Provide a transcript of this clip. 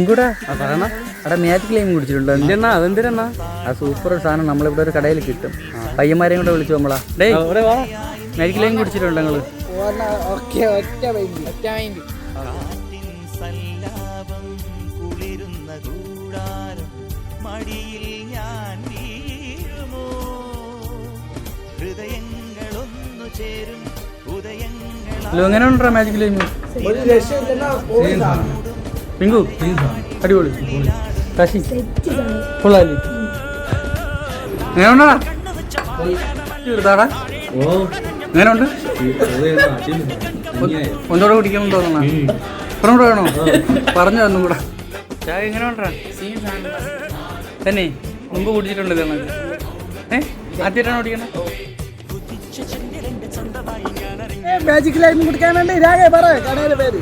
കൂടെ അവിടെ magic lime കുടിച്ചിട്ടുണ്ടോ? എന്തിനാ അതെന്തിനാ? ആ സൂപ്പർ സാധനം നമ്മളിവിടെ ഒരു കടയിൽ കിട്ടും. പയ്യന്മാരെയും കൂടെ വിളിച്ചു നമ്മളാ. ഡേയ് മാജിക് ലൈം കുടിച്ചിട്ടുണ്ടോ നിങ്ങള്? ഹലോ, എങ്ങനെ ഉണ്ടാ മാജിക് ലൈം? പിങ്കു അടിപൊളി. കാശി കൊള്ളാലി. എങ്ങനെ ഉണ്ടാടാ? ചെറുതാടാ എങ്ങനെ ഉണ്ട്? ഒന്നുകൂടെ കുടിക്കണം തോന്നണ? ഇപ്പുറം കൂടെ വേണോ? പറഞ്ഞു ഒന്നും കൂടെ. ചായ എങ്ങനെ ഉണ്ടാ? തന്നെ മുമ്പ് കുടിച്ചിട്ടുണ്ട് ഇതാണ്. ആദ്യമായിട്ടാണ് കുടിക്കണം? Magic lime കുടിക്കാനുണ്ട്. രാഗേ പറ കടയുടെ പേര്.